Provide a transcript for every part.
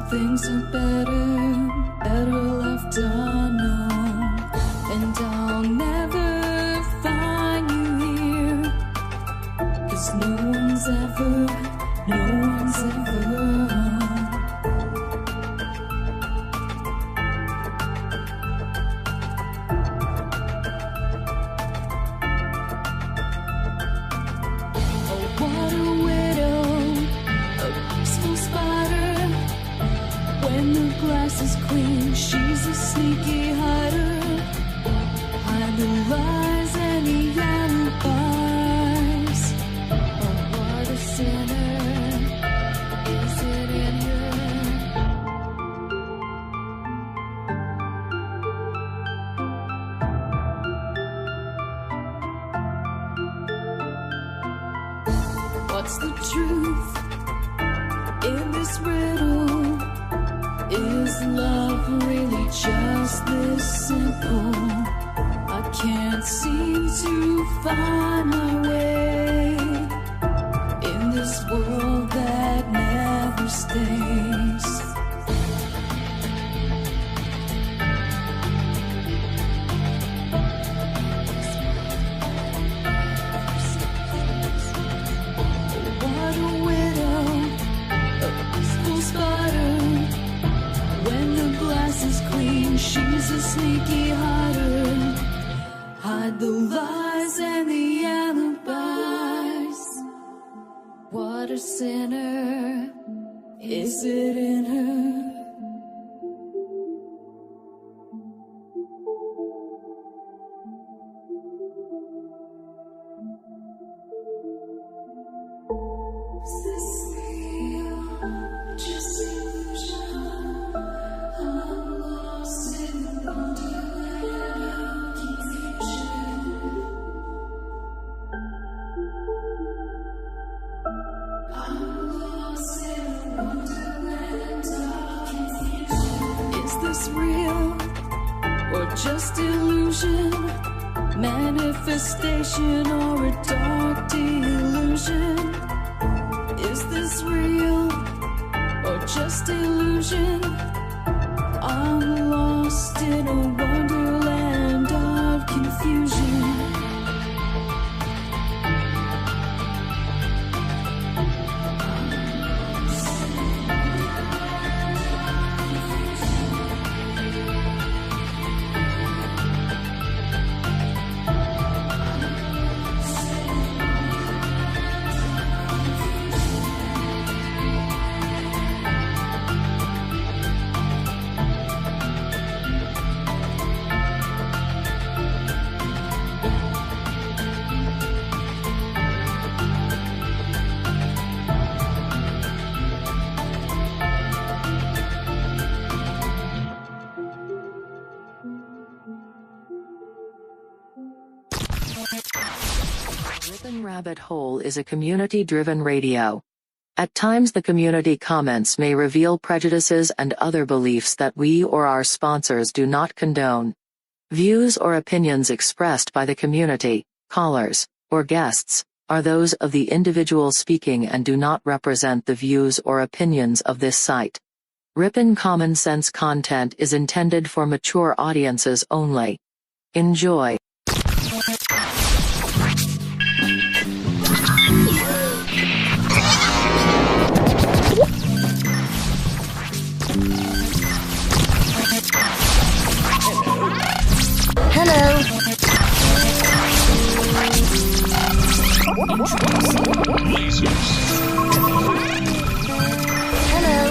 things are better left unknown. And I'll never find you here, 'cause no one's ever is clean, she's a sneaky hider. Hide the lies and the alibis. Oh, what a sinner is it in her? What's the truth in this riddle? Is love really just this simple? I can't seem to find my way in this world that never stays. What a widow, a peaceful spider. When the glass is clean, she's a sneaky hider. Hide the lies and the alibis. What a sinner is it in her? Just illusion, manifestation, or a dark delusion? Is this real or just illusion? I'm lost in a wonderland of confusion. Rabbit Hole is a community-driven radio. At times the community comments may reveal prejudices and other beliefs that we or our sponsors do not condone. Views or opinions expressed by the community, callers, or guests, are those of the individual speaking and do not represent the views or opinions of this site. Ripon Common Sense content is intended for mature audiences only. Enjoy. Hello. Hello.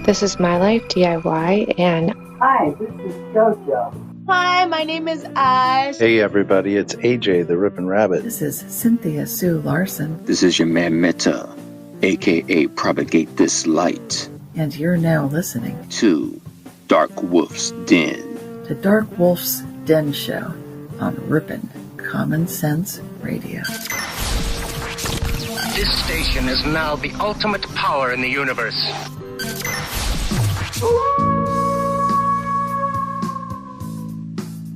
This is My Life DIY, and hi, this is JoJo. Hi, my name is Ash. Hey everybody, it's AJ the Rippin' Rabbit. This is Cynthia Sue Larson. This is your man Meta, aka Propagate This Light. And you're now listening to DarkWolf's Den. The DarkWolf's Den Show on Ripon Common Sense Radio. This station is now the ultimate power in the universe.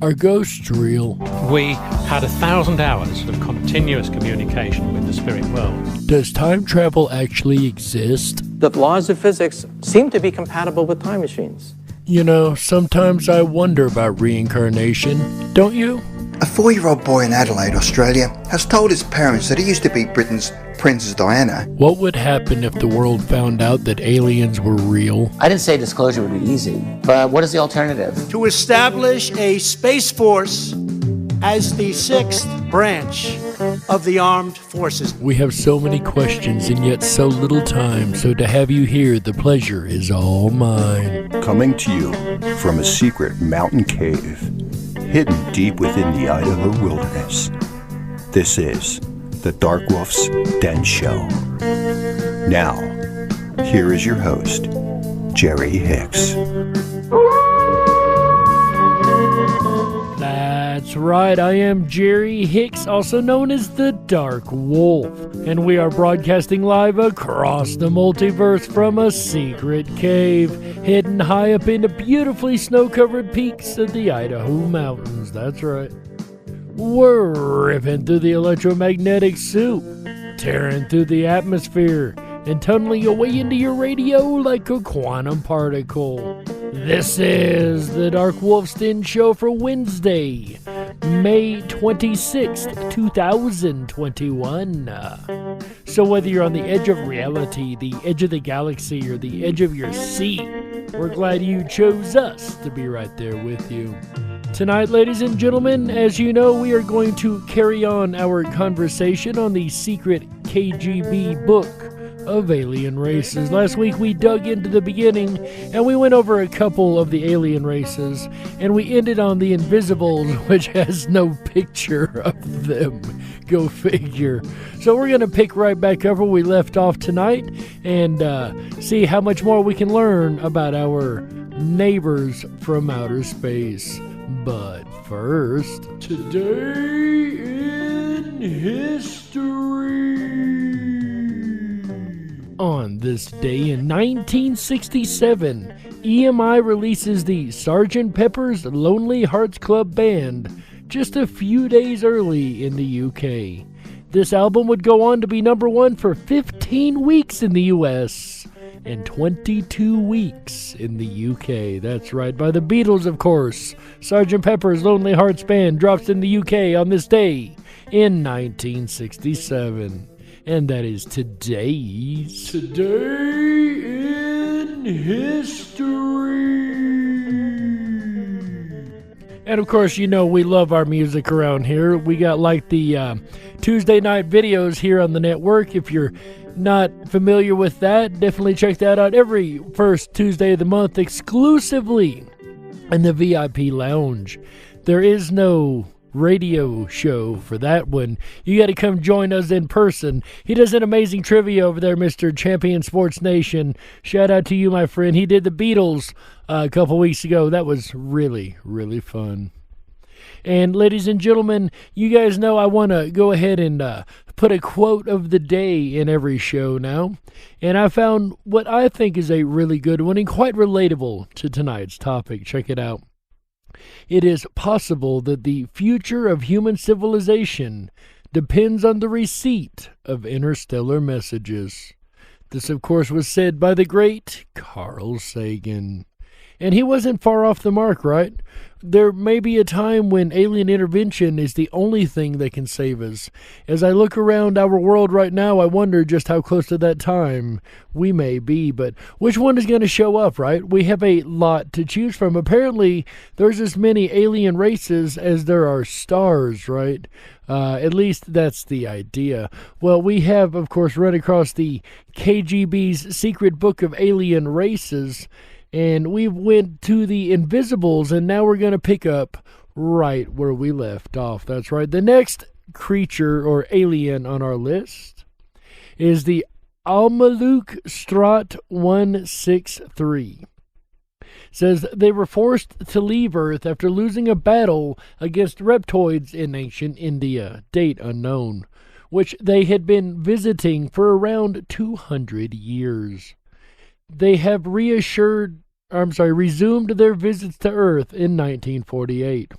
Are ghosts real? We had 1,000 hours of continuous communication with the spirit world. Does time travel actually exist? The laws of physics seem to be compatible with time machines. You know, sometimes I wonder about reincarnation, don't you? A 4-year-old boy in Adelaide, Australia, has told his parents that he used to be Britain's Princess Diana. What would happen if the world found out that aliens were real? I didn't say disclosure would be easy, but what is the alternative? To establish a space force as the 6th branch of the armed forces. We have so many questions and yet so little time, so to have you here, the pleasure is all mine. Coming to you from a secret mountain cave, hidden deep within the Idaho wilderness, this is the DarkWolf's Den Show. Now, here is your host, Jerry Hicks. That's right, I am Jerry Hicks, also known as the Dark Wolf, and we are broadcasting live across the multiverse from a secret cave, hidden high up in the beautifully snow-covered peaks of the Idaho mountains. That's right. We're ripping through the electromagnetic soup, tearing through the atmosphere, and tunneling away into your radio like a quantum particle. This is the DarkWolf's Den Show for Wednesday, May 26th, 2021. So whether you're on the edge of reality, the edge of the galaxy, or the edge of your seat, we're glad you chose us to be right there with you. Tonight, ladies and gentlemen, as you know, we are going to carry on our conversation on the secret K.G.B. book of alien races. Last week we dug into the beginning and we went over a couple of the alien races, and we ended on the Invisibles, which has no picture of them. Go figure. So we're going to pick right back up where we left off tonight and see how much more we can learn about our neighbors from outer space. But first, today in history. On this day in 1967, EMI releases the Sgt. Pepper's Lonely Hearts Club Band just a few days early in the UK. This album would go on to be number 1 for 15 weeks in the US and 22 weeks in the UK. That's right, by the Beatles, of course. Sgt. Pepper's Lonely Hearts Band drops in the UK on this day in 1967. And that is today's Today in History. And of course, you know we love our music around here. We got like the Tuesday night videos here on the network. If you're not familiar with that, definitely check that out every first Tuesday of the month exclusively in the VIP lounge. There is no radio show for that one. You got to come join us in person. He does an amazing trivia over there, Mr. Champion Sports Nation. Shout out to you, my friend. He did the Beatles a couple weeks ago. That was really, really fun. And ladies and gentlemen, you guys know I want to go ahead and put a quote of the day in every show now. And I found what I think is a really good one and quite relatable to tonight's topic. Check it out. It is possible that the future of human civilization depends on the receipt of interstellar messages. This, of course, was said by the great Carl Sagan. And he wasn't far off the mark, right? There may be a time when alien intervention is the only thing that can save us. As I look around our world right now, I wonder just how close to that time we may be. But which one is going to show up, right? We have a lot to choose from. Apparently, there's as many alien races as there are stars, right? At least that's the idea. Well, we have, of course, run across the K.G.B's Secret Book of Alien Races, and we went to the Invisibles, and now we're going to pick up right where we left off. That's right. The next creature or alien on our list is the Manolk Strat 163. Says they were forced to leave Earth after losing a battle against reptoids in ancient India, date unknown, which they had been visiting for around 200 years. They have resumed their visits to Earth in 1948.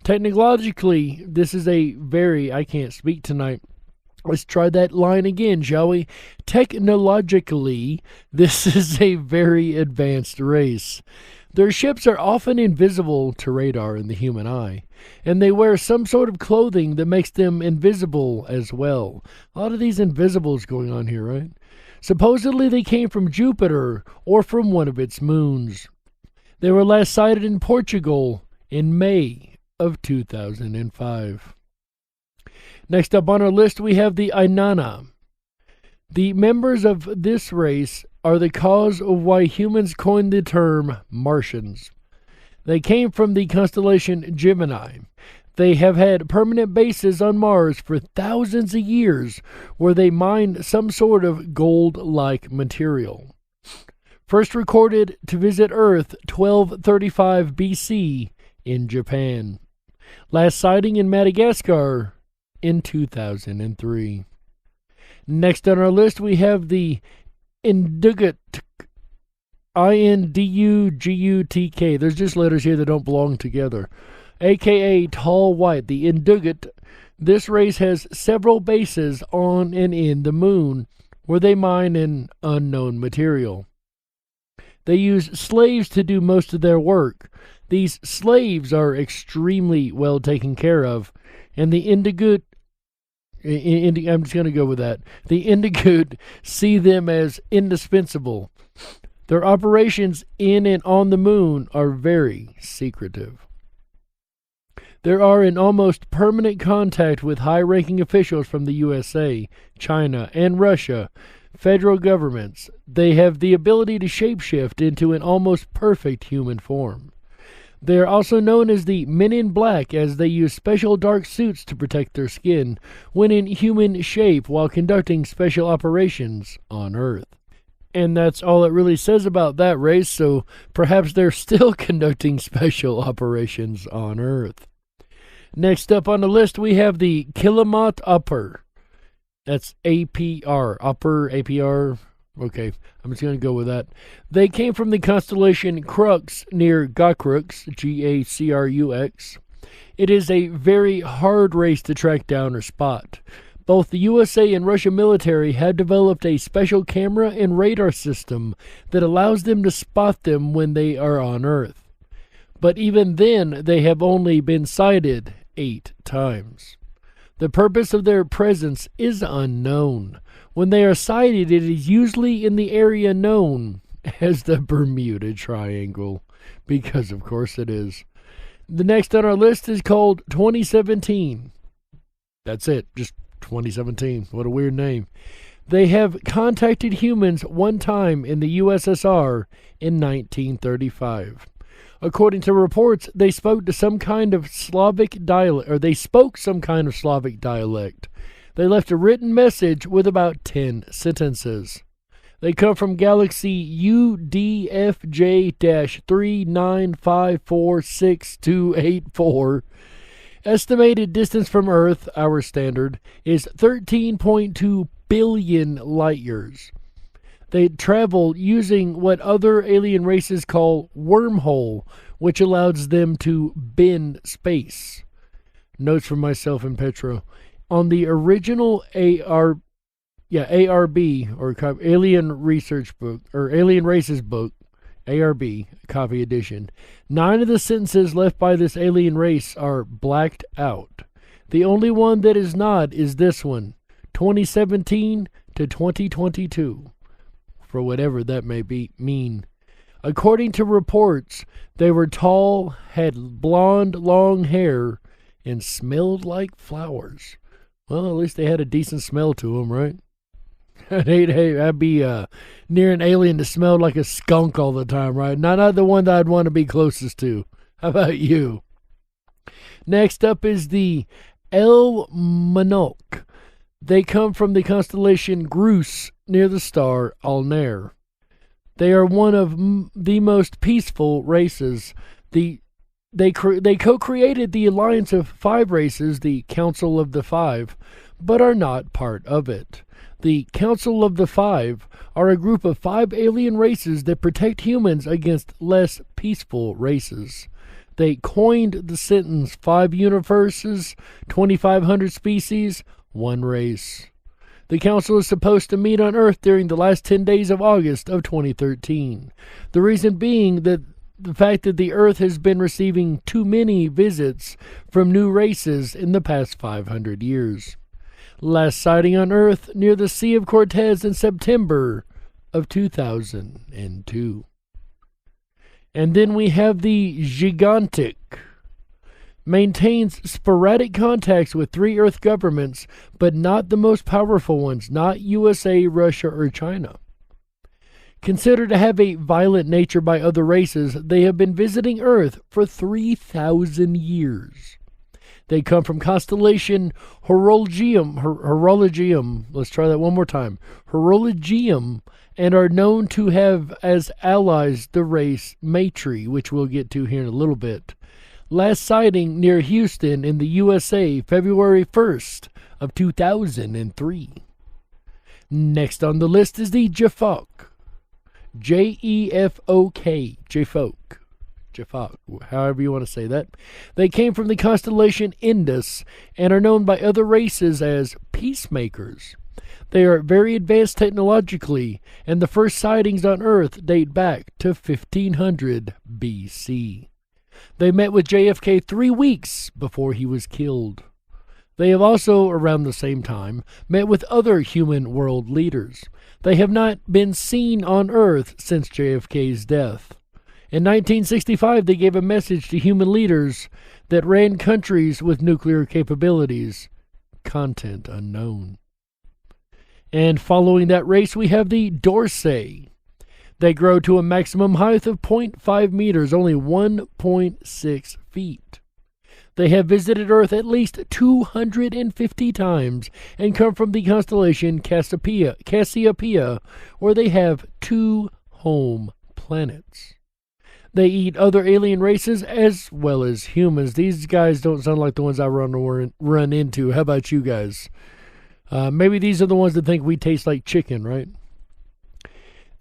Technologically, this is I can't speak tonight. Let's try that line again, shall we? Technologically, this is a very advanced race. Their ships are often invisible to radar in the human eye, and they wear some sort of clothing that makes them invisible as well. A lot of these invisibles going on here, right? Supposedly they came from Jupiter or from one of its moons. They were last sighted in Portugal in May of 2005. Next up on our list, we have the Ainana. The members of this race are the cause of why humans coined the term Martians. They came from the constellation Gemini. They have had permanent bases on Mars for thousands of years where they mine some sort of gold-like material. First recorded to visit Earth 1235 BC in Japan. Last sighting in Madagascar in 2003. Next on our list, we have the Indugutk, Indugutk. There's just letters here that don't belong together. A.K.A. Tall White, the Indugutk. This race has several bases on and in the moon where they mine an unknown material. They use slaves to do most of their work. These slaves are extremely well taken care of, and the Indugutk, I'm just going to go with that. The Indugutk see them as indispensable. Their operations in and on the moon are very secretive. They are in almost permanent contact with high-ranking officials from the USA, China, and Russia, federal governments. They have the ability to shapeshift into an almost perfect human form. They are also known as the Men in Black, as they use special dark suits to protect their skin when in human shape while conducting special operations on Earth. And that's all it really says about that race, so perhaps they're still conducting special operations on Earth. Next up on the list, we have the Killamat Upper. That's APR. Upper, APR. Okay, I'm just going to go with that. They came from the constellation Crux near Gacrux, Gacrux. It is a very hard race to track down or spot. Both the USA and Russia military have developed a special camera and radar system that allows them to spot them when they are on Earth. But even then, they have only been sighted 8 times. The purpose of their presence is unknown. When they are sighted, it is usually in the area known as the Bermuda Triangle, because of course it is. The next on our list is called 2017. That's it, just 2017. What a weird name. They have contacted humans one time in the USSR in 1935. According to reports, they spoke some kind of Slavic dialect. They left a written message with about 10 sentences. They come from galaxy UDFJ-3954624. Estimated distance from Earth, our standard, is 13.2 billion light years. They travel using what other alien races call wormhole, which allows them to bend space. Notes from myself and Petro. On the original ARB, or Alien Research book, or Alien Races book, ARB, copy edition, 9 of the sentences left by this alien race are blacked out. The only one that is not is this one, 2017 to 2022. For whatever that may mean. According to reports, they were tall, had blonde, long hair, and smelled like flowers. Well, at least they had a decent smell to them, right? I'd be near an alien that smelled like a skunk all the time, right? Not the one that I'd want to be closest to. How about you? Next up is the El Manolk. They come from the constellation Grus near the star Alnair. They are one of the most peaceful races. They co-created the alliance of 5 races, the Council of the 5, but are not part of it. The Council of the 5 are a group of 5 alien races that protect humans against less peaceful races. They coined the sentence 5 universes, 2,500 species, 1 race. The council is supposed to meet on Earth during the last 10 days of August of 2013. The reason being that the fact that the Earth has been receiving too many visits from new races in the past 500 years. Last sighting on Earth near the Sea of Cortez in September of 2002. And then we have the Gigantic. Maintains sporadic contacts with 3 Earth governments, but not the most powerful ones, not USA, Russia, or China. Considered to have a violent nature by other races, they have been visiting Earth for 3,000 years. They come from constellation Horologium. Let's try that one more time. Horologium, and are known to have as allies the race Methylae, which we'll get to here in a little bit. Last sighting near Houston in the USA, February 1st of 2003. Next on the list is the Jefok. Jefok. Jefok, however you want to say that. They came from the constellation Indus and are known by other races as peacemakers. They are very advanced technologically, and the first sightings on Earth date back to 1500 BC. They met with JFK 3 weeks before he was killed. They have also, around the same time, met with other human world leaders. They have not been seen on Earth since JFK's death. In 1965, they gave a message to human leaders that ran countries with nuclear capabilities. Content unknown. And following that race, we have the Dorsey. They grow to a maximum height of 0.5 meters, only 1.6 feet. They have visited Earth at least 250 times and come from the constellation Cassiopeia, where they have 2 home planets. They eat other alien races as well as humans. These guys don't sound like the ones I run into. How about you guys? Maybe these are the ones that think we taste like chicken, right?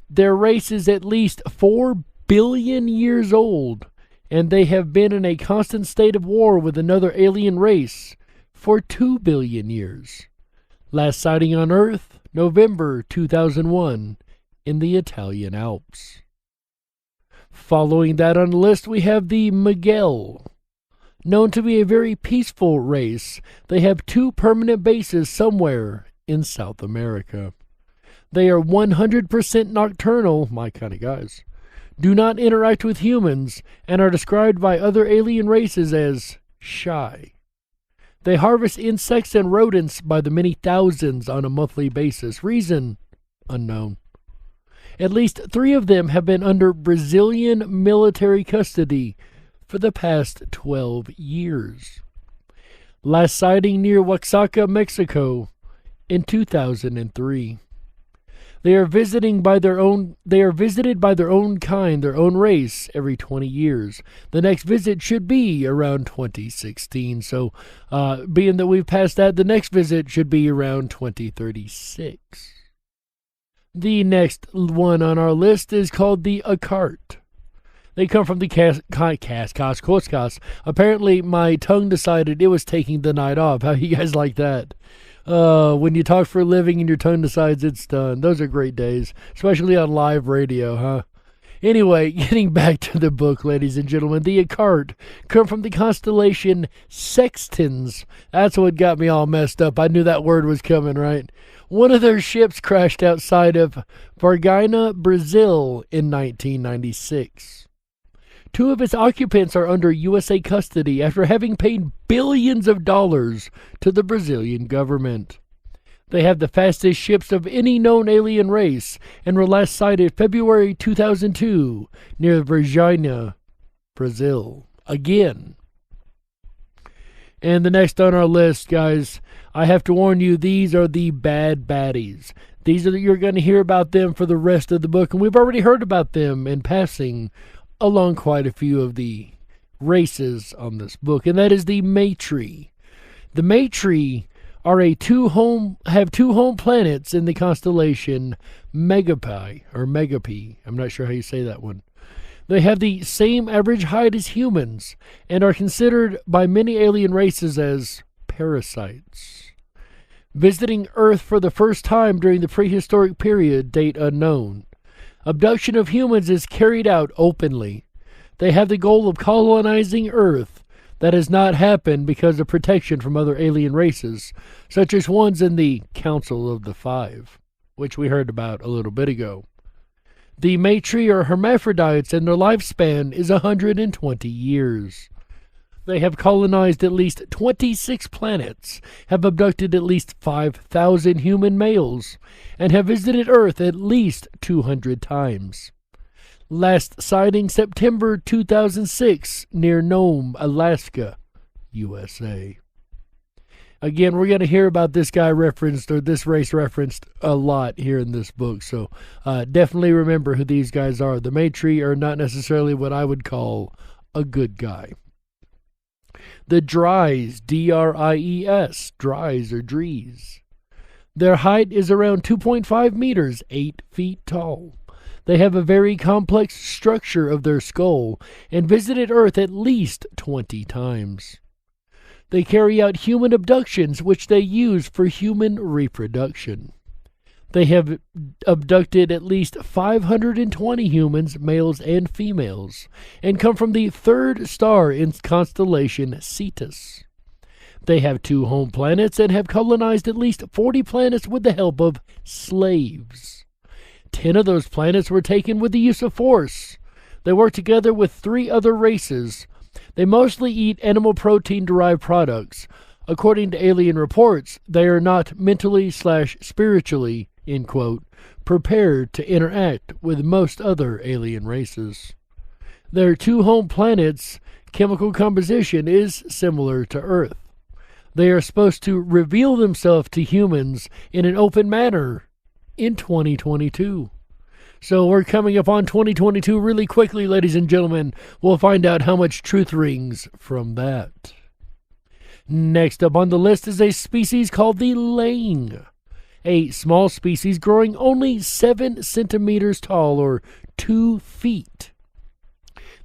Their race is at least 4 billion years old, and they have been in a constant state of war with another alien race for 2 billion years. Last sighting on Earth, November 2001, in the Italian Alps. Following that on the list, we have the Miguel. Known to be a very peaceful race, they have 2 permanent bases somewhere in South America. They are 100% nocturnal, my kind of guys, do not interact with humans, and are described by other alien races as shy. They harvest insects and rodents by the many thousands on a monthly basis. Reason unknown. At least 3 of them have been under Brazilian military custody for the past 12 years. Last sighting near Oaxaca, Mexico in 2003. They are visited by their own kind, their own race, every 20 years. The next visit should be around 2016. So, being that we've passed that, the next visit should be around 2036. The next one on our list is called the Akart. They come from the Koskas. Apparently, my tongue decided it was taking the night off. How you guys like that? When you talk for a living and your tongue decides it's done. Those are great days, especially on live radio, huh? Anyway, getting back to the book, ladies and gentlemen, the Akart come from the constellation Sextans. That's what got me all messed up. I knew that word was coming, right? One of their ships crashed outside of Varginha, Brazil in 1996. 2 of its occupants are under USA custody after having paid billions of dollars to the Brazilian government. They have the fastest ships of any known alien race and were last sighted February 2002 near Varginha, Brazil. Again. And the next on our list, guys, I have to warn you, these are the bad baddies. You're going to hear about them for the rest of the book, and we've already heard about them in passing along quite a few of the races on this book, and that is the Methylae. The Methylae are have 2 home planets in the constellation Megapi. I'm not sure how you say that one. They have the same average height as humans and are considered by many alien races as parasites. Visiting Earth for the first time during the prehistoric period, date unknown. Abduction of humans is carried out openly. They have the goal of colonizing Earth. That has not happened because of protection from other alien races, such as ones in the Council of the Five, which we heard about a little bit ago. The Methylae are hermaphrodites and their lifespan is 120 years. They have colonized at least 26 planets, have abducted at least 5,000 human males, and have visited Earth at least 200 times. Last sighting September 2006 near Nome, Alaska, USA. Again, we're going to hear about this guy referenced, or this race referenced, a lot here in this book. So definitely remember who these guys are. The Methylae are not necessarily what I would call a good guy. The Dries, D-R-I-E-S, Dries or Drees. Their height is around 2.5 meters, 8 feet tall. They have a very complex structure of their skull and visited Earth at least 20 times. They carry out human abductions, which they use for human reproduction. They have abducted at least 520 humans, males and females, and come from the third star in constellation Cetus. They have 2 home planets and have colonized at least 40 planets with the help of slaves. 10 of those planets were taken with the use of force. They work together with 3 other races. They mostly eat animal protein-derived products. According to alien reports, they are not mentally/spiritually, end quote, prepared to interact with most other alien races. Their 2 home planets' chemical composition is similar to Earth. They are supposed to reveal themselves to humans in an open manner in 2022. So we're coming up on 2022 really quickly, ladies and gentlemen. We'll find out how much truth rings from that. Next up on the list is a species called the Lang, a small species growing only 7 centimeters tall, or 2 feet.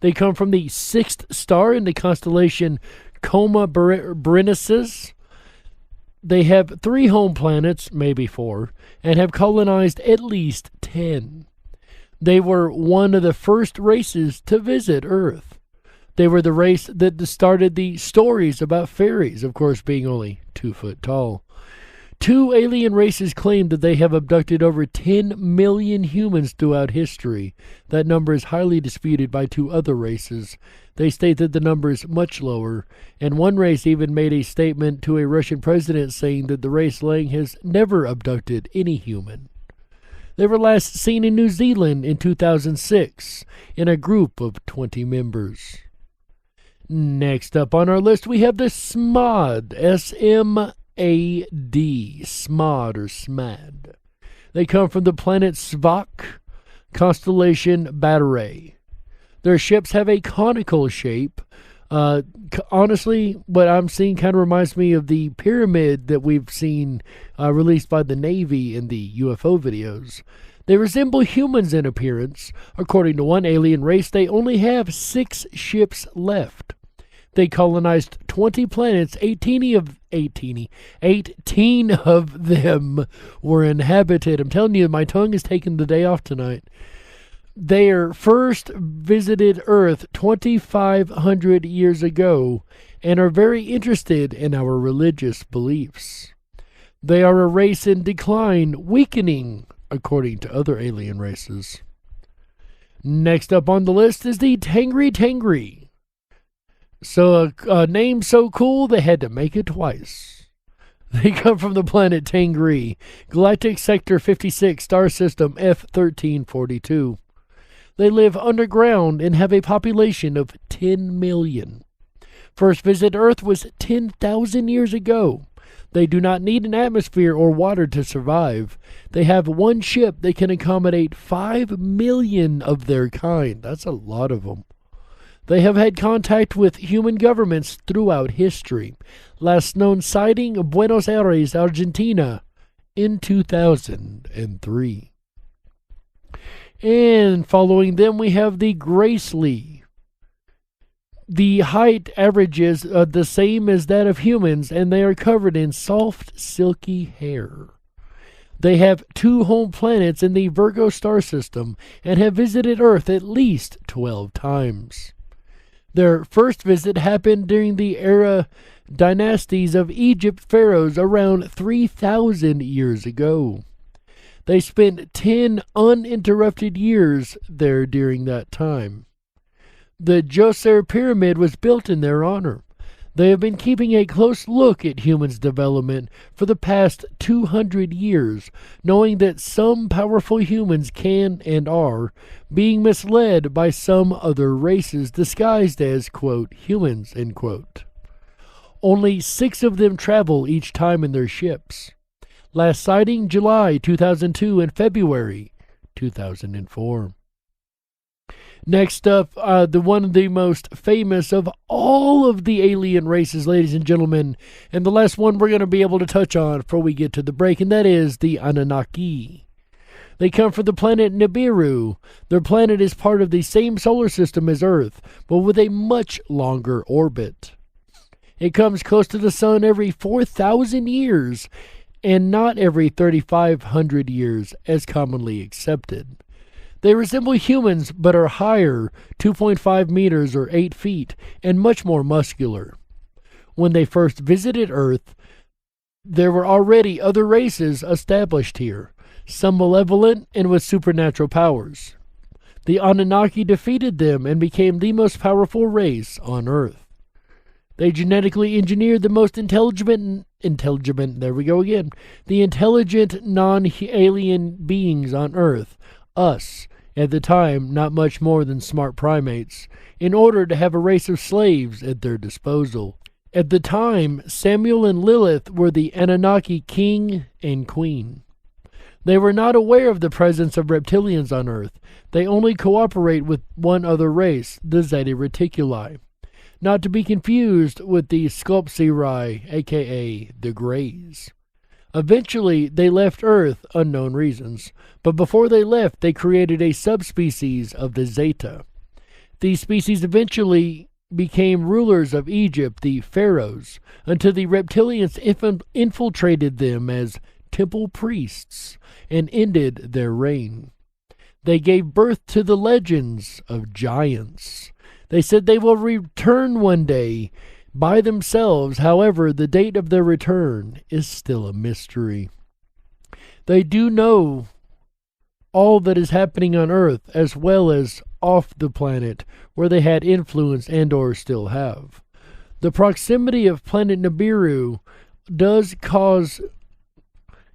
They come from the 6th star in the constellation Coma Berenices. They have 3 home planets, maybe 4, and have colonized at least 10. They were one of the first races to visit Earth. They were the race that started the stories about fairies, of course being only 2 foot tall. 2 alien races claim that they have abducted over 10 million humans throughout history. That number is highly disputed by 2 other races. They state that the number is much lower, and one race even made a statement to a Russian president saying that the race Lang has never abducted any human. They were last seen in New Zealand in 2006 in a group of 20 members. Next up on our list, we have the SMAD, S-M-A-D, SMAD or SMAD. They come from the planet Svak, constellation Batteray. Their ships have a conical shape. Honestly, what I'm seeing kind of reminds me of the pyramid that we've seen released by the Navy in the UFO videos. They resemble humans in appearance. According to one alien race, they only have 6 ships left. They colonized 20 planets. 18 of them were inhabited. I'm telling you, my tongue is taking the day off tonight. They first visited Earth 2,500 years ago and are very interested in our religious beliefs. They are a race in decline, weakening, according to other alien races. Next up on the list is the Tangri. So a name so cool they had to make it twice. They come from the planet Tangri, Galactic Sector 56, Star System F-1342. They live underground and have a population of 10 million. First visit Earth was 10,000 years ago. They do not need an atmosphere or water to survive. They have 1 ship that can accommodate 5 million of their kind. That's a lot of them. They have had contact with human governments throughout history. Last known sighting of Buenos Aires, Argentina, in 2003. And following them, we have the Gracely. The height averages the same as that of humans, and they are covered in soft, silky hair. They have 2 home planets in the Virgo star system and have visited Earth at least 12 times. Their first visit happened during the era dynasties of Egypt pharaohs around 3,000 years ago. They spent 10 uninterrupted years there during that time. The Djoser Pyramid was built in their honor. They have been keeping a close look at humans' development for the past 200 years, knowing that some powerful humans can and are being misled by some other races disguised as, quote, humans, end quote. Only 6 of them travel each time in their ships. Last sighting, July 2002 and February 2004. Next up, one of the most famous of all of the alien races, ladies and gentlemen, and the last one we're going to be able to touch on before we get to the break, and that is the Anunnaki. They come from the planet Nibiru. Their planet is part of the same solar system as Earth, but with a much longer orbit. It comes close to the sun every 4,000 years, and not every 3,500 years as commonly accepted. They resemble humans but are higher, 2.5 meters or 8 feet, and much more muscular. When they first visited Earth, there were already other races established here, some malevolent and with supernatural powers. The Anunnaki defeated them and became the most powerful race on Earth. They genetically engineered the most intelligent, the intelligent non-alien beings on Earth, us, at the time not much more than smart primates, in order to have a race of slaves at their disposal. At the time, Samuel and Lilith were the Anunnaki king and queen. They were not aware of the presence of reptilians on Earth. They only cooperate with one other race, the Zeta Reticuli, not to be confused with the Sculpturi, aka the Greys. Eventually, they left Earth, unknown reasons, but before they left, they created a subspecies of the Zeta. These species eventually became rulers of Egypt, the pharaohs, until the reptilians infiltrated them as temple priests and ended their reign. They gave birth to the legends of giants. They said they will return one day by themselves. However, the date of their return is still a mystery. They do know all that is happening on Earth as well as off the planet where they had influence and or still have. The proximity of planet Nibiru does cause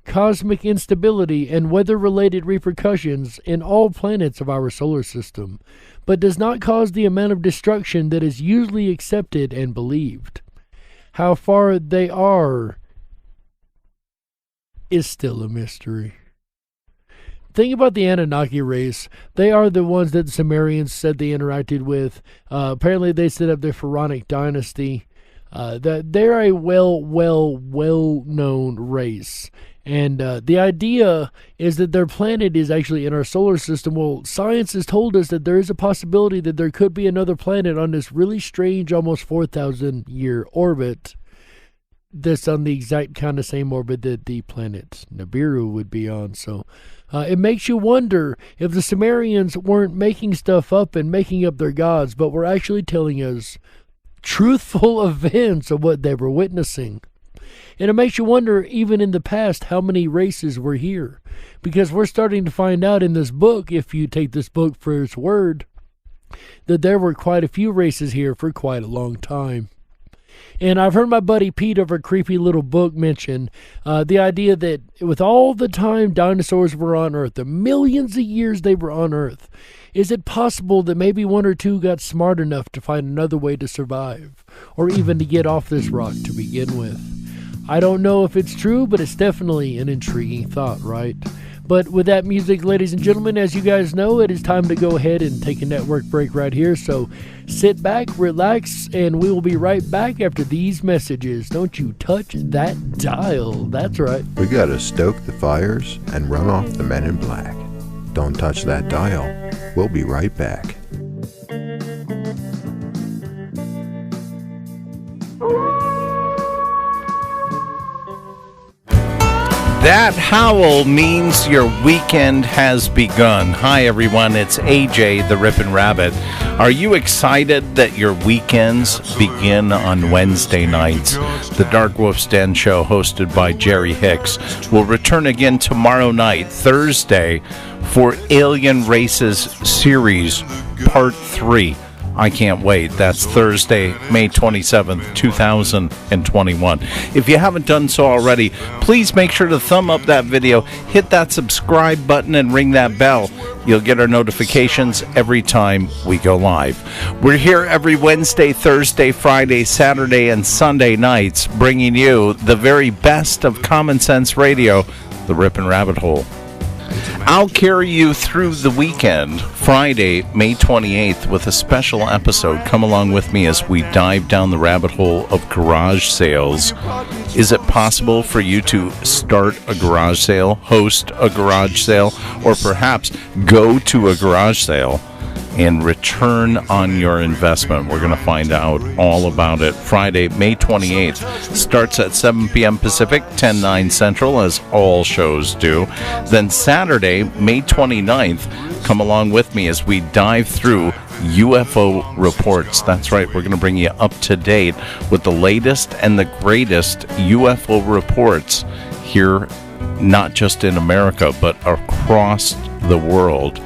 cosmic instability and weather-related repercussions in all planets of our solar system, but does not cause the amount of destruction that is usually accepted and believed. How far they are is still a mystery. Thing about the Anunnaki race, they are the ones that the Sumerians said they interacted with. Apparently they set up their pharaonic dynasty. They're a well-known race. And the idea is that their planet is actually in our solar system. Well, science has told us that there is a possibility that there could be another planet on this really strange, almost 4,000-year orbit that's on the exact kind of same orbit that the planet Nibiru would be on. So it makes you wonder if the Sumerians weren't making stuff up and making up their gods, but were actually telling us truthful events of what they were witnessing. And it makes you wonder, even in the past, how many races were here. Because we're starting to find out in this book, if you take this book for its word, that there were quite a few races here for quite a long time. And I've heard my buddy Pete of a creepy little book mention the idea that with all the time dinosaurs were on Earth, the millions of years they were on Earth, is it possible that maybe one or two got smart enough to find another way to survive, or even to get off this rock to begin with? I don't know if it's true, but it's definitely an intriguing thought, right? But with that music, ladies and gentlemen, as you guys know, it is time to go ahead and take a network break right here. So sit back, relax, and we will be right back after these messages. Don't you touch that dial. That's right. We gotta stoke the fires and run off the men in black. Don't touch that dial. We'll be right back. That howl means your weekend has begun. Hi, everyone. It's AJ, the Rippin' Rabbit. Are you excited that your weekends begin on Wednesday nights? The Darkwolf's Den Show, hosted by Jerry Hicks, will return again tomorrow night, Thursday, for Alien Races Series Part 3. I can't wait. That's Thursday, May 27th, 2021. If you haven't done so already, please make sure to thumb up that video, hit that subscribe button, and ring that bell. You'll get our notifications every time we go live. We're here every Wednesday, Thursday, Friday, Saturday, and Sunday nights, bringing you the very best of common sense radio, the Rippin' Rabbit Hole. I'll carry you through the weekend, Friday, May 28th, with a special episode. Come along with me as we dive down the rabbit hole of garage sales. Is it possible for you to start a garage sale, host a garage sale, or perhaps go to a garage sale and return on your investment? We're going to find out all about it. Friday, May 28th, starts at 7 p.m. Pacific, 10/9 Central, as all shows do. Then Saturday, May 29th, come along with me as we dive through UFO reports. That's right, we're going to bring you up to date with the latest and the greatest UFO reports here, not just in America, but across the world.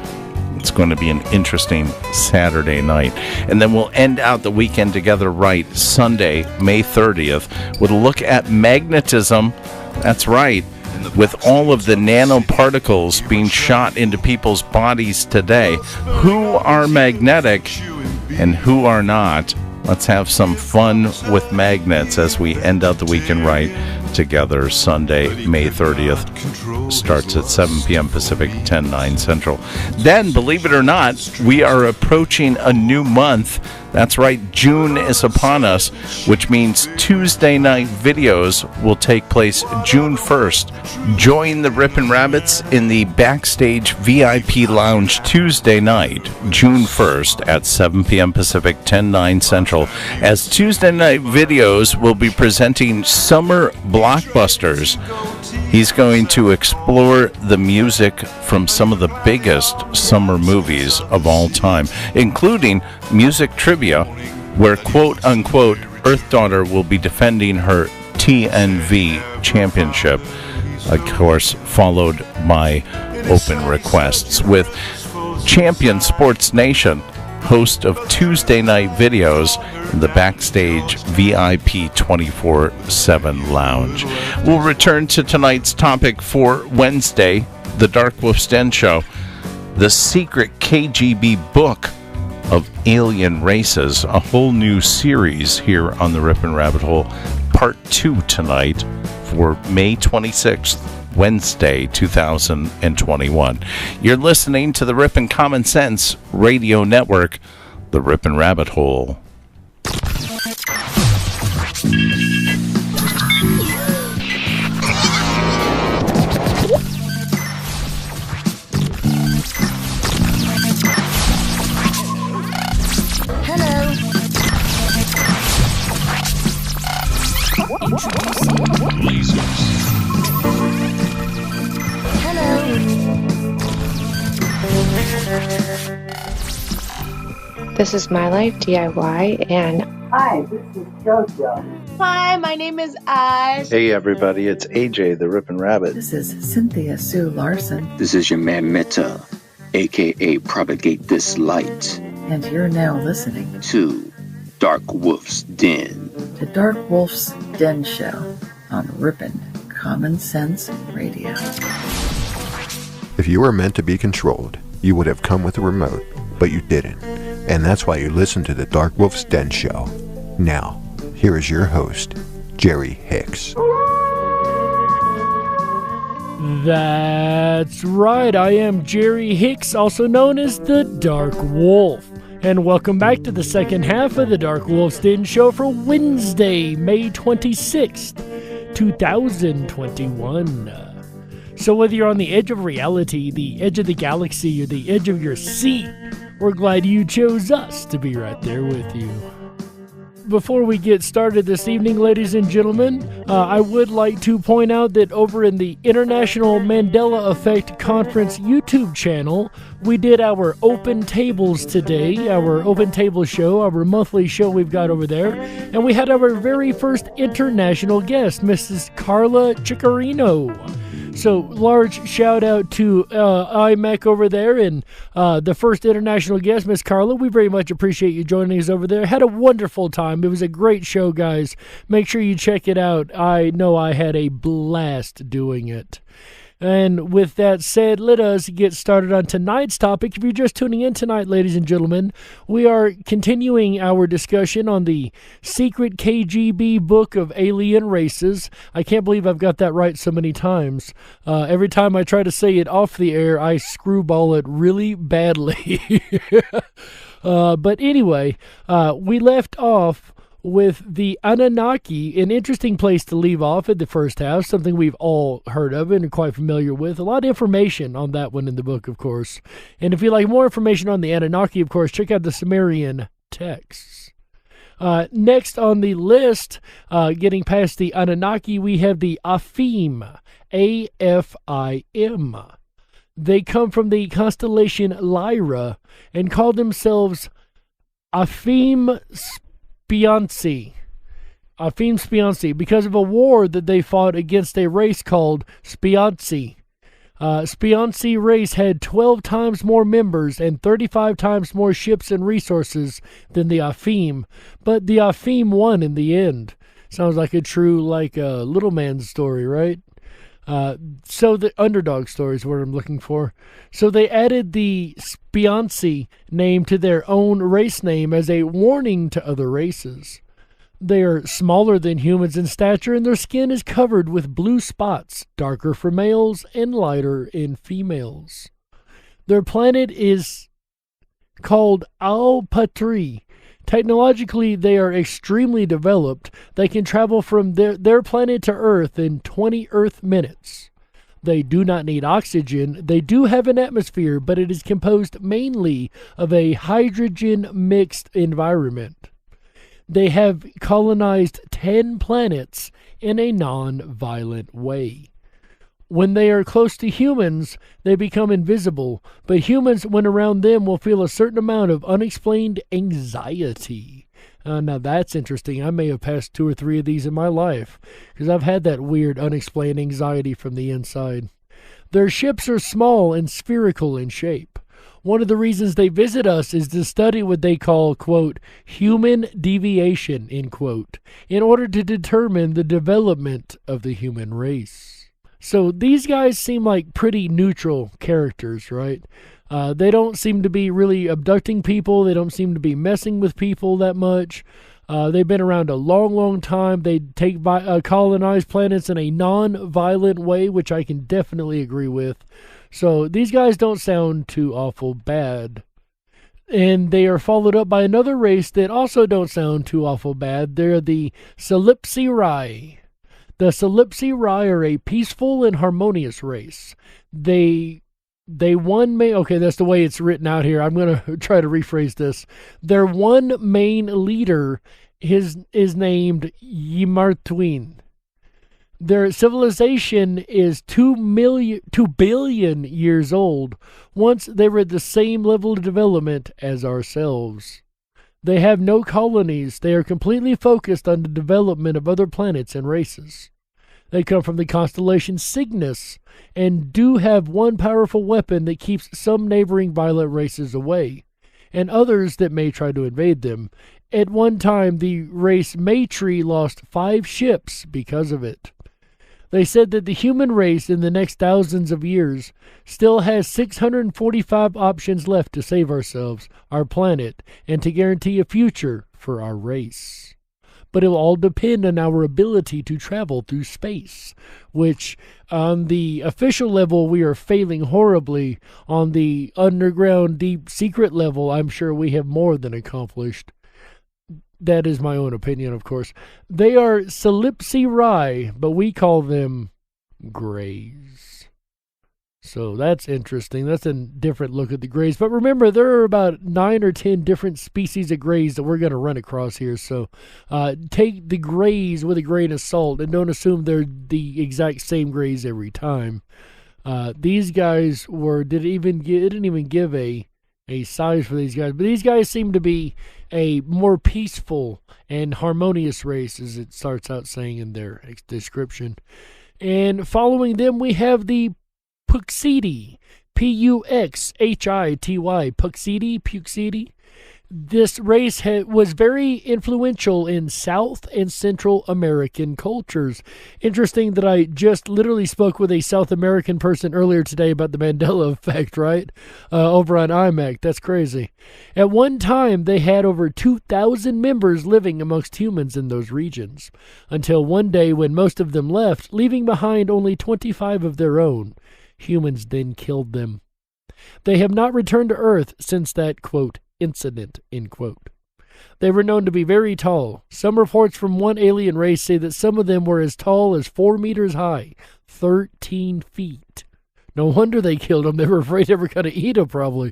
It's going to be an interesting Saturday night. And then we'll end out the weekend together right Sunday, May 30th, with a look at magnetism. That's right. With all of the nanoparticles being shot into people's bodies today, who are magnetic and who are not? Let's have some fun with magnets as we end out the weekend right together. Sunday, May 30th, starts at 7 p.m. Pacific, 10/9 Central. Then, believe it or not, we are approaching a new month. That's right, June is upon us, which means Tuesday night videos will take place June 1st. Join the Rippin' Rabbits in the Backstage VIP Lounge Tuesday night, June 1st at 7 p.m. Pacific, 10/9 Central, as Tuesday night videos will be presenting summer blockbusters. He's going to explore the music from some of the biggest summer movies of all time, including music trivia, where quote-unquote Earth Daughter will be defending her TNV championship, of course, followed by open requests, with Champion Sports Nation, host of Tuesday night videos in the Backstage VIP 24/7 Lounge. We'll return to tonight's topic for Wednesday, the Darkwolf's Den Show, the secret K.G.B. book of alien races, a whole new series here on the Rippin' Rabbit Hole, part 2 tonight for May 26th, Wednesday, 2021. You're listening to the Rippin' Common Sense Radio Network, the Rippin' Rabbit Hole. This is My Life DIY, and hi, this is JoJo. Hi, my name is Oz. Hey everybody, it's AJ, the Rippin' Rabbit. This is Cynthia Sue Larson. This is your man Meta, aka Propagate This Light. And you're now listening to Darkwolf's Den. The Darkwolf's Den Show on Rippin' Common Sense Radio. If you were meant to be controlled, you would have come with a remote, but you didn't. And that's why you listen to the Darkwolf's Den Show. Now, here is your host, Jerry Hicks. That's right, I am Jerry Hicks, also known as the Dark Wolf. And welcome back to the second half of the Darkwolf's Den Show for Wednesday, May 26th, 2021. So whether you're on the edge of reality, the edge of the galaxy, or the edge of your seat, we're glad you chose us to be right there with you. Before we get started this evening, ladies and gentlemen, I would like to point out that over in the International Mandela Effect Conference YouTube channel, we did our Open Tables today, our Open Table show, our monthly show we've got over there, and we had our very first international guest, Mrs. Carla Ciccarino. So, large shout out to IMEC over there and the first international guest, Miss Carla. We very much appreciate you joining us over there. Had a wonderful time. It was a great show, guys. Make sure you check it out. I know I had a blast doing it. And with that said, let us get started on tonight's topic. If you're just tuning in tonight, ladies and gentlemen, we are continuing our discussion on the secret K.G.B. book of alien races. I can't believe I've got that right so many times. Every time I try to say it off the air, I screwball it really badly. But anyway, we left off with the Anunnaki, an interesting place to leave off at the first half, something we've all heard of and are quite familiar with. A lot of information on that one in the book, of course. And if you'd like more information on the Anunnaki, of course, check out the Sumerian texts. Next on the list, getting past the Anunnaki, we have the Afim, A-F-I-M. They come from the constellation Lyra and call themselves Afim Spiansi, because of a war that they fought against a race called Spiansi. Spiansi race had 12 times more members and 35 times more ships and resources than the Afim, but the Afim won in the end. Sounds like a true, little man's story, right? So the underdog story is what I'm looking for. So they added the Spiansi name to their own race name as a warning to other races. They are smaller than humans in stature, and their skin is covered with blue spots, darker for males and lighter in females. Their planet is called Alpatri. Technologically, they are extremely developed. They can travel from their planet to Earth in 20 Earth minutes. They do not need oxygen. They do have an atmosphere, but it is composed mainly of a hydrogen-mixed environment. They have colonized 10 planets in a non-violent way. When they are close to humans, they become invisible, but humans, when around them, will feel a certain amount of unexplained anxiety. Now that's interesting. I may have passed 2 or 3 of these in my life, because I've had that weird unexplained anxiety from the inside. Their ships are small and spherical in shape. One of the reasons they visit us is to study what they call, quote, human deviation, end quote, in order to determine the development of the human race. So these guys seem like pretty neutral characters, right? They don't seem to be really abducting people. They don't seem to be messing with people that much. They've been around a long, long time. They colonize planets in a non-violent way, which I can definitely agree with. So these guys don't sound too awful bad. And they are followed up by another race that also don't sound too awful bad. They're the Calypsi-Rai. The Calypsi-Rai are a peaceful and harmonious race. They okay, that's the way it's written out here. I'm going to try to rephrase this. Their one main leader is named Yimartuin. Their civilization is 2 billion years old. Once they were at the same level of development as ourselves. They have no colonies. They are completely focused on the development of other planets and races. They come from the constellation Cygnus and do have one powerful weapon that keeps some neighboring violent races away, and others that may try to invade them. At one time, the race Matri lost 5 ships because of it. They said that the human race in the next thousands of years still has 645 options left to save ourselves, our planet, and to guarantee a future for our race. But it will all depend on our ability to travel through space, which on the official level we are failing horribly. On the underground deep secret level, I'm sure we have more than accomplished. That is my own opinion, of course. They are Calypsi-Rai, but we call them Greys. So that's interesting. That's a different look at the Greys. But remember, there are about 9 or 10 different species of Greys that we're going to run across here. So take the Greys with a grain of salt and don't assume they're the exact same Greys every time. These guys didn't even give a size for these guys. But these guys seem to be a more peaceful and harmonious race, as it starts out saying in their description. And following them, we have the Puxidi, Puxhity, Puxidi. This race was very influential in South and Central American cultures. Interesting that I just literally spoke with a South American person earlier today about the Mandela effect, right? Over on iMac. That's crazy. At one time, they had over 2,000 members living amongst humans in those regions, until one day when most of them left, leaving behind only 25 of their own. Humans then killed them. They have not returned to Earth since that, quote, incident, end quote. They were known to be very tall. Some reports from one alien race say that some of them were as tall as 4 meters high, 13 feet. No wonder they killed them. They were afraid they were going to eat them, probably,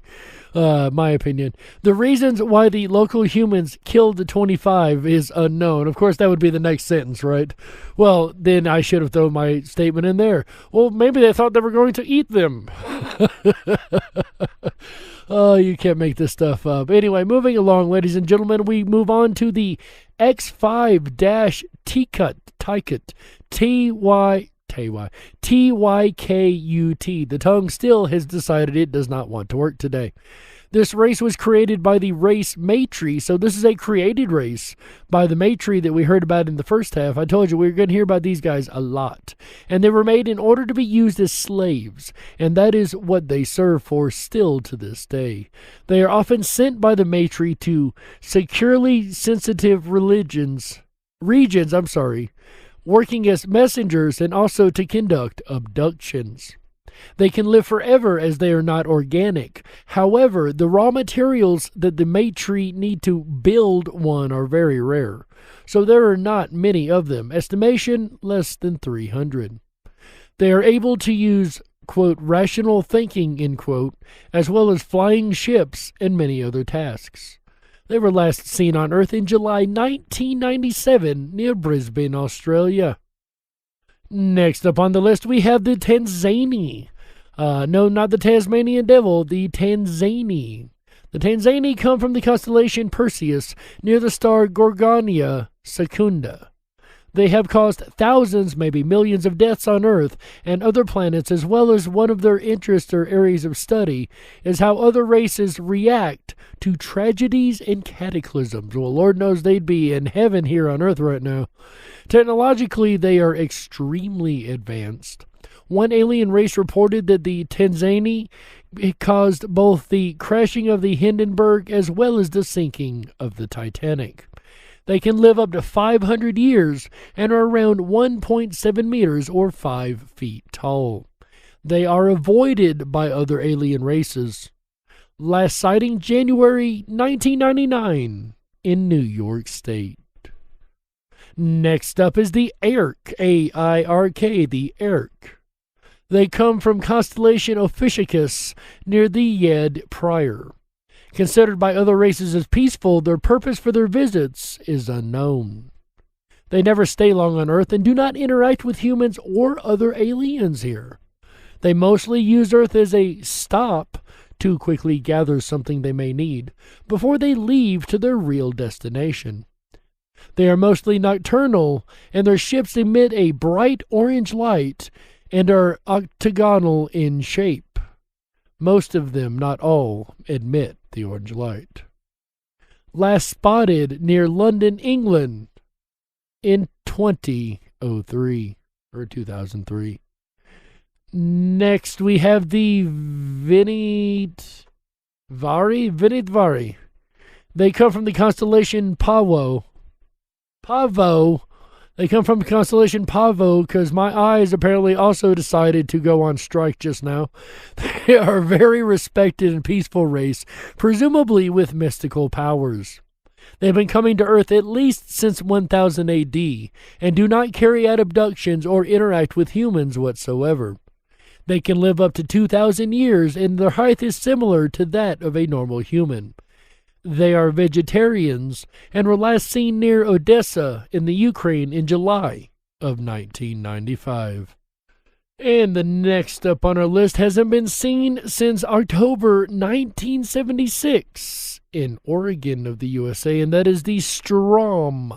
my opinion. The reasons why the local humans killed the 25 is unknown. Of course, that would be the next sentence, right? Well, then I should have thrown my statement in there. Well, maybe they thought they were going to eat them. Oh, you can't make this stuff up. Anyway, moving along, ladies and gentlemen, we move on to the X5-Tykut, T-Y-K-U-T. The tongue still has decided it does not want to work today. This race was created by the race Methylae, so this is a created race by the Methylae that we heard about in the first half. I told you we were going to hear about these guys a lot. And they were made in order to be used as slaves, and that is what they serve for still to this day. They are often sent by the Methylae to securely sensitive regions, working as messengers and also to conduct abductions. They can live forever as they are not organic. However, the raw materials that the Methylae need to build one are very rare. So there are not many of them. Estimation, less than 300. They are able to use, quote, rational thinking, end quote, as well as flying ships and many other tasks. They were last seen on Earth in July 1997 near Brisbane, Australia. Next up on the list, we have the Tanzani. No, not the Tasmanian Devil, the Tanzani. The Tanzani come from the constellation Perseus near the star Gorgonia Secunda. They have caused thousands, maybe millions of deaths on Earth and other planets, as well as one of their interests or areas of study is how other races react to tragedies and cataclysms. Well, Lord knows they'd be in heaven here on Earth right now. Technologically, they are extremely advanced. One alien race reported that the Tanzani caused both the crashing of the Hindenburg as well as the sinking of the Titanic. They can live up to 500 years and are around 1.7 meters or 5 feet tall. They are avoided by other alien races. Last sighting January 1999 in New York State. Next up is the Airk, A-I-R-K, the Airk. They come from constellation Ophiuchus near the Yed Prior. Considered by other races as peaceful, their purpose for their visits is unknown. They never stay long on Earth and do not interact with humans or other aliens here. They mostly use Earth as a stop to quickly gather something they may need before they leave to their real destination. They are mostly nocturnal, and their ships emit a bright orange light and are octagonal in shape. Most of them, not all, emit the orange light. Last spotted near London, England in 2003 or 2003. Next we have the Vinitvari. They come from the constellation Pavo. They come from the constellation Pavo because my eyes apparently also decided to go on strike just now. They are a very respected and peaceful race, presumably with mystical powers. They have been coming to Earth at least since 1000 AD and do not carry out abductions or interact with humans whatsoever. They can live up to 2,000 years, and their height is similar to that of a normal human. They are vegetarians and were last seen near Odessa in the Ukraine in July of 1995. And the next up on our list hasn't been seen since October 1976 in Oregon of the USA, and that is the Strom.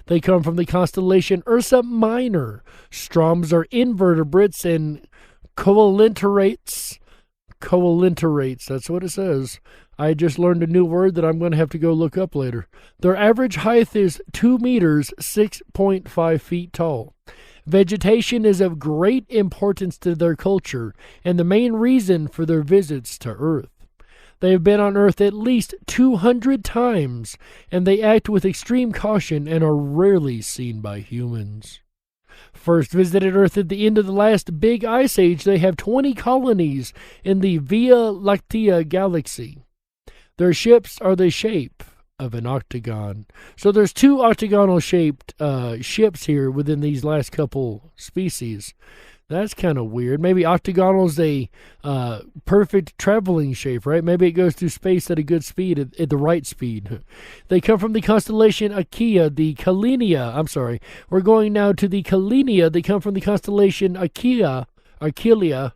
They come from the constellation Ursa Minor. Stroms are invertebrates and coelenterates. Coelenterates, that's what it says. I just learned a new word that I'm going to have to go look up later. Their average height is 2 meters, 6.5 feet tall. Vegetation is of great importance to their culture and the main reason for their visits to Earth. They have been on Earth at least 200 times, and they act with extreme caution and are rarely seen by humans. First visited Earth at the end of the last big ice age, they have 20 colonies in the Via Lactea galaxy. Their ships are the shape of an octagon. So there's 2 octagonal shaped ships here within these last couple species. That's kind of weird. Maybe octagonal is a perfect traveling shape, right? Maybe it goes through space at a good speed, at the right speed. They come from the constellation Aquila, the Kalinia. I'm sorry. We're going now to the Kalinia. They come from the constellation Aquila. Aquila.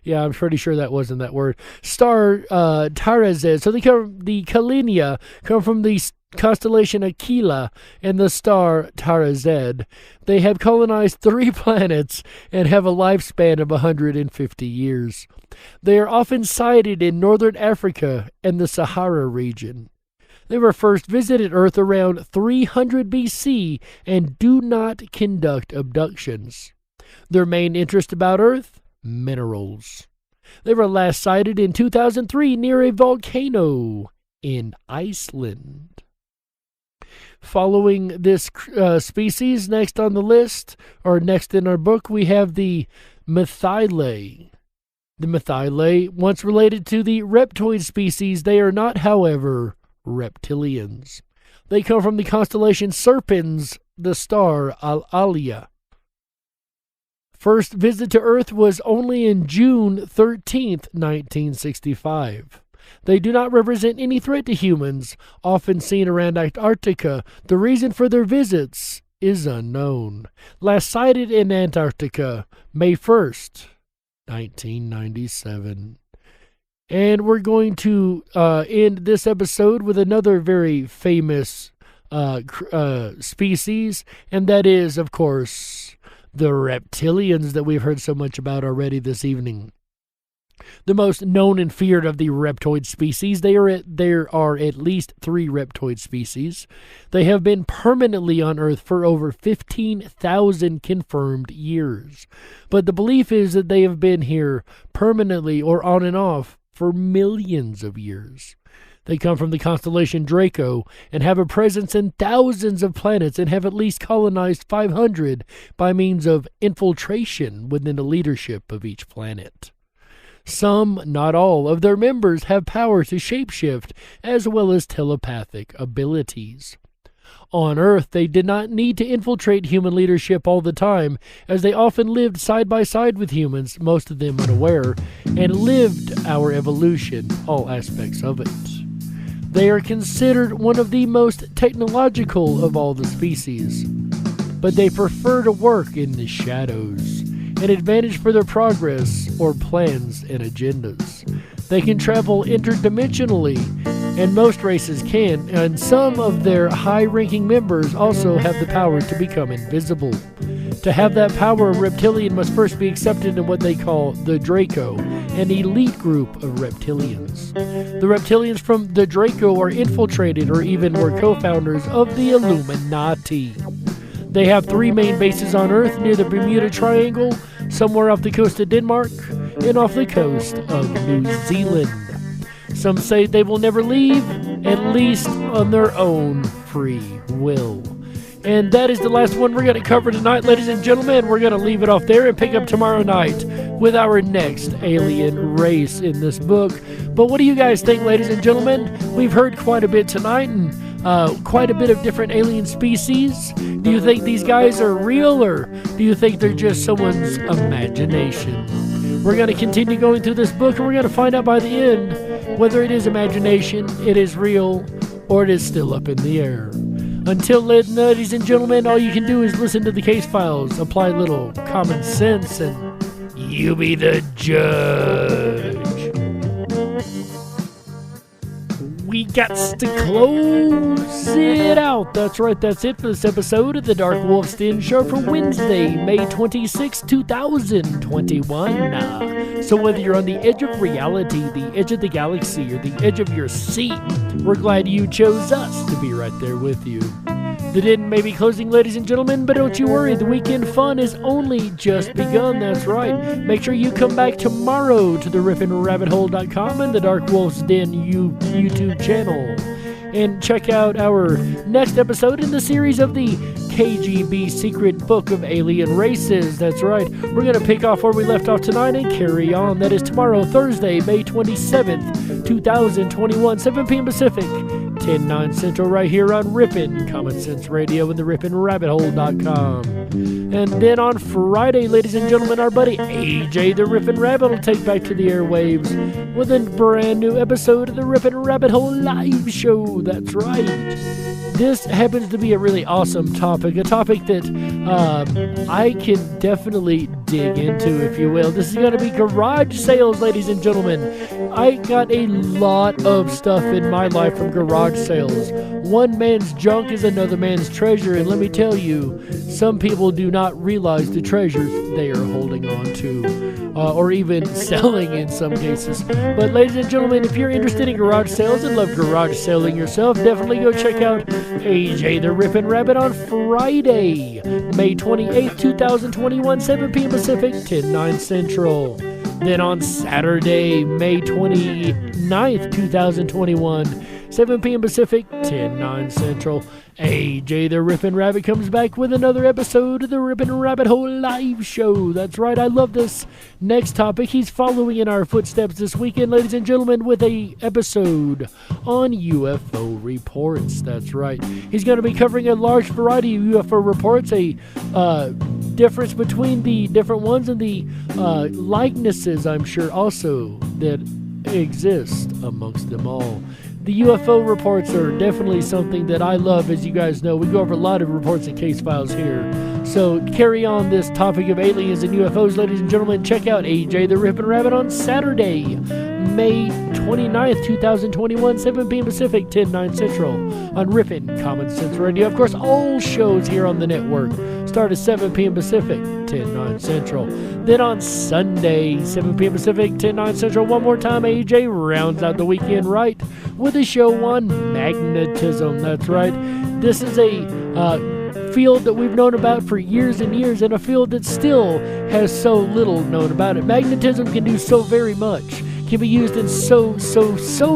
Yeah, I'm pretty sure that wasn't that word. Star Tarazed. So the Kalinia come from the constellation Aquila and the star Tarazed. They have colonized 3 planets and have a lifespan of 150 years. They are often sighted in northern Africa and the Sahara region. They were first visited Earth around 300 BC and do not conduct abductions. Their main interest about Earth? Minerals. They were last sighted in 2003 near a volcano in Iceland. Following this species, next on the list, or next in our book, we have the Methylae. The Methylae, once related to the reptoid species, they are not, however, reptilians. They come from the constellation Serpens, the star Al-Alia. First visit to Earth was only in June 13th, 1965. They do not represent any threat to humans, often seen around Antarctica. The reason for their visits is unknown. Last sighted in Antarctica, May 1st, 1997. And we're going to end this episode with another very famous species, and that is, of course, the reptilians that we've heard so much about already this evening. The most known and feared of the reptoid species, there are at least 3 reptoid species. They have been permanently on Earth for over 15,000 confirmed years. But the belief is that they have been here permanently or on and off for millions of years. They come from the constellation Draco and have a presence in thousands of planets and have at least colonized 500 by means of infiltration within the leadership of each planet. Some, not all, of their members have power to shapeshift as well as telepathic abilities. On Earth, they did not need to infiltrate human leadership all the time, as they often lived side by side with humans, most of them unaware, and lived our evolution, all aspects of it. They are considered one of the most technological of all the species, but they prefer to work in the shadows, an advantage for their progress or plans and agendas. They can travel interdimensionally, and most races can, and some of their high-ranking members also have the power to become invisible. To have that power, a reptilian must first be accepted in what they call the Draco, an elite group of reptilians. The reptilians from the Draco are infiltrated or even were co-founders of the Illuminati. They have 3 main bases on Earth near the Bermuda Triangle, somewhere off the coast of Denmark, and off the coast of New Zealand. Some say they will never leave, at least on their own free will. And that is the last one we're going to cover tonight, ladies and gentlemen. We're going to leave it off there and pick up tomorrow night with our next alien race in this book. But what do you guys think, ladies and gentlemen? We've heard quite a bit tonight, and quite a bit of different alien species. Do you think these guys are real, or do you think they're just someone's imagination? We're going to continue going through this book, and we're going to find out by the end whether it is imagination, it is real, or it is still up in the air. Until then, ladies and gentlemen, all you can do is listen to the case files, apply a little common sense, and you be the judge. We got to close it out. That's right, that's it for this episode of the Darkwolf's Den Show for Wednesday, May 26, 2021. So whether you're on the edge of reality, the edge of the galaxy, or the edge of your seat, we're glad you chose us to be right there with you. The den may be closing, ladies and gentlemen, but don't you worry, the weekend fun is only just begun, that's right. Make sure you come back tomorrow to the rippinrabbithole.com and the Darkwolf's Den YouTube channel. And check out our next episode in the series of the K.G.B. Secret Book of Alien Races. That's right. We're going to pick off where we left off tonight and carry on. That is tomorrow, Thursday, May 27th, 2021, 7 p.m. Pacific, 10/9 Central, right here on Rippin' Common Sense Radio and the rippinrabbithole.com. And then on Friday, ladies and gentlemen, our buddy AJ the Rippin' Rabbit will take back to the airwaves with a brand new episode of the Rippin' Rabbit Hole live show. That's right. This happens to be a really awesome topic, a topic that I can definitely dig into, if you will. This is going to be garage sales, ladies and gentlemen. I got a lot of stuff in my life from garage sales. One man's junk is another man's treasure, and let me tell you, some people do not realize the treasures they are holding on to, or even selling in some cases. But ladies and gentlemen, if you're interested in garage sales and love garage selling yourself, definitely go check out AJ the Rippin' Rabbit on Friday, May 28th, 2021, 7 p.m. Pacific, 10/9 Central. Then on Saturday, May 29th, 2021, 7 p.m. Pacific, 10/9 Central, AJ the Rippin' Rabbit comes back with another episode of the Rippin' Rabbit Hole live show. That's right, I love this next topic. He's following in our footsteps this weekend, ladies and gentlemen, with a episode on UFO reports. That's right. He's going to be covering a large variety of UFO reports, a difference between the different ones, and the likenesses, I'm sure, also that exist amongst them all. The UFO reports are definitely something that I love, as you guys know. We go over a lot of reports and case files here. So carry on this topic of aliens and UFOs, ladies and gentlemen. Check out AJ the Rippin' Rabbit on Saturday, May 29th, 2021, 7 p.m. Pacific, 10/9 Central, on Rippin' Common Sense Radio. Of course, all shows here on the network start at 7 p.m. Pacific, 10/9 Central. Then on Sunday, 7 p.m. Pacific, 10/9 Central, one more time, AJ rounds out the weekend right with a show on magnetism. That's right. This is a field that we've known about for years and years, and a field that still has so little known about it. Magnetism can do so very much, can be used in so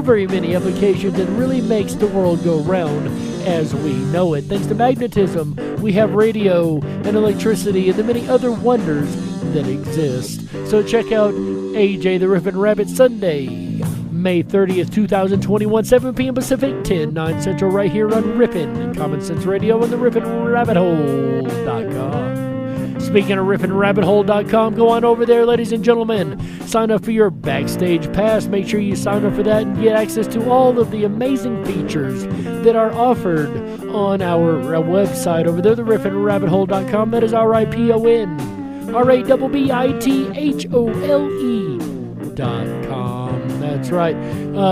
very many applications that really makes the world go round as we know it. Thanks to magnetism, we have radio and electricity and the many other wonders that exist. So check out AJ the Rippin' Rabbit Sunday, May 30th, 2021, 7 p.m. Pacific, 10/9 Central, right here on Rippin' Common Sense Radio and the rippinrabbithole.com. Speaking of rippinrabbithole.com, go on over there, ladies and gentlemen. Sign up for your Backstage Pass. Make sure you sign up for that and get access to all of the amazing features that are offered on our website over there, the rippinrabbithole.com. That is RIPPINRABBITHOLE.com. That's right.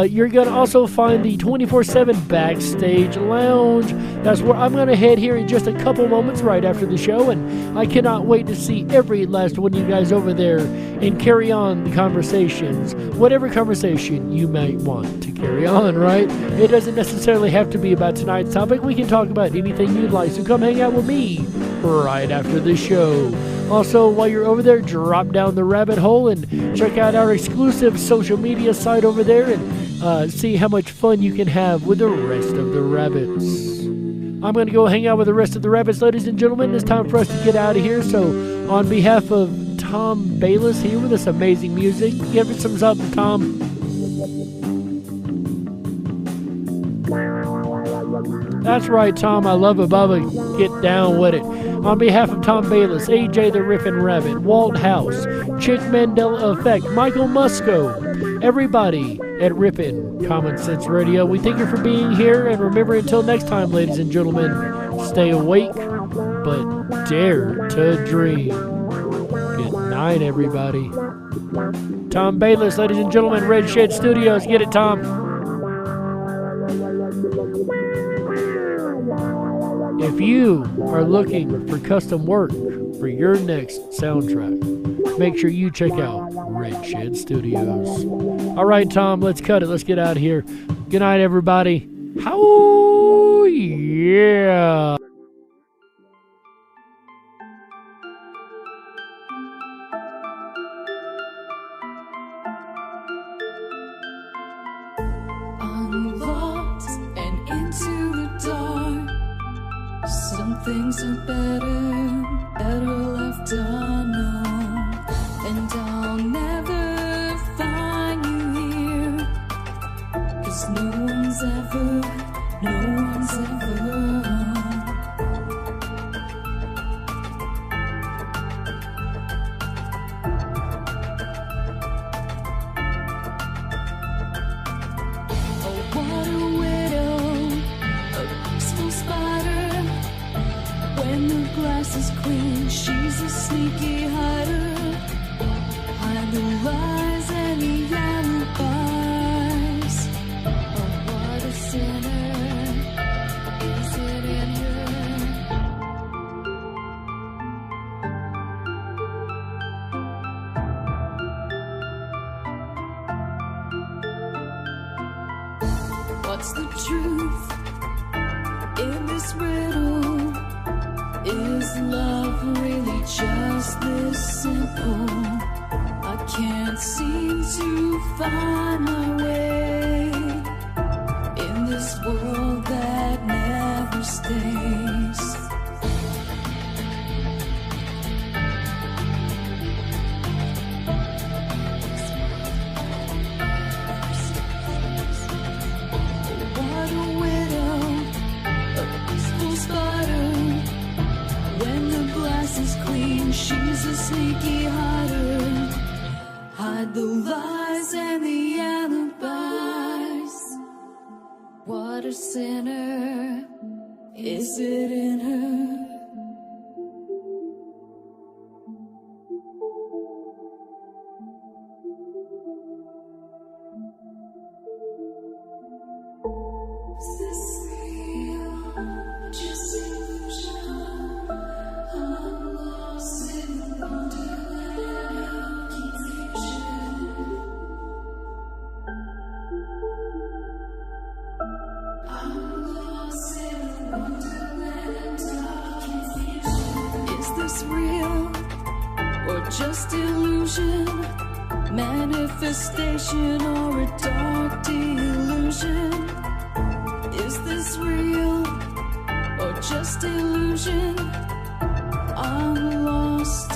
You're going to also find the 24/7 Backstage Lounge. That's where I'm going to head here in just a couple moments right after the show, and I cannot wait to see every last one of you guys over there and carry on the conversations, whatever conversation you might want to carry on, right? It doesn't necessarily have to be about tonight's topic. We can talk about anything you'd like, so come hang out with me right after the show. Also, while you're over there, drop down the rabbit hole and check out our exclusive social media site over there and see how much fun you can have with the rest of the rabbits. I'm going to go hang out with the rest of the rabbits, ladies and gentlemen. It's time for us to get out of here. So, on behalf of Tom Baillies here with this amazing music, give it some up, Tom. That's right, Tom. I love it, Bubba. Get down with it. On behalf of Tom Baillies, AJ the Riffin' Rabbit, Walt House, Chick Mandela Effect, Michael Musco, everybody at Rippin' Common Sense Radio, we thank you for being here. And remember, until next time, ladies and gentlemen, stay awake, but dare to dream. Good night, everybody. Tom Baillies, ladies and gentlemen, Red Shed Studios. Get it, Tom. If you are looking for custom work for your next soundtrack, make sure you check out Red Shed Studios. All right, Tom, let's cut it. Let's get out of here. Good night, everybody. Oh, yeah. Unlocked and into the dark. Some things are better left unknown. And I'll never find you here, 'cause no one's ever is clean, she's a sneaky hider. Hide the lies and the alibis. Oh, what a sinner. Is it in her? What's the truth in this riddle? Is love really just this simple? I can't seem to find my way in this world that never stays. What a widow, a peaceful spider. When the glass is clean, she's a sneaky hider. Hide the lies and the alibis. What a sinner. Is it in her? Is this real? Just illusion. I'm lost in the wonderland of confusion. I'm lost in the wonderland of confusion. Is this real or just illusion? Manifestation or a dark delusion? Is this real or just illusion? I'm lost